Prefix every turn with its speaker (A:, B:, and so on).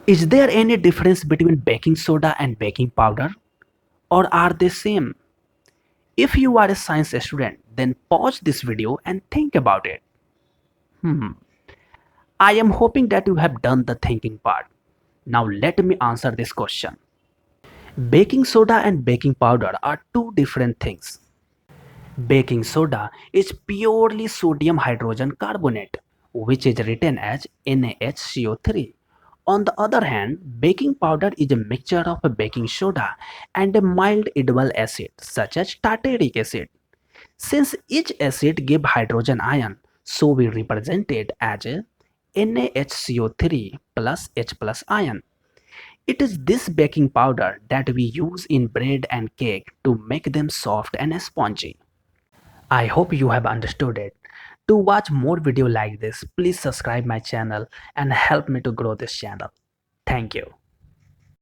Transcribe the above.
A: Is there any difference between baking soda and baking powder, or are they same? If you are a science student, then pause this video and think about it. Hmm. I am hoping that you have done the thinking part. Now let me answer this question. Baking soda and baking powder are two different things. Baking soda is purely sodium hydrogen carbonate, which is written as NaHCO3. On the other hand, baking powder is a mixture of a baking soda and a mild edible acid such as tartaric acid. Since each acid gives hydrogen ion, so we represent it as a NaHCO3 plus H plus ion. It is this baking powder that we use in bread and cake to make them soft and spongy. I hope you have understood it. To watch more video like this, please subscribe my channel and help me to grow this channel. Thank you.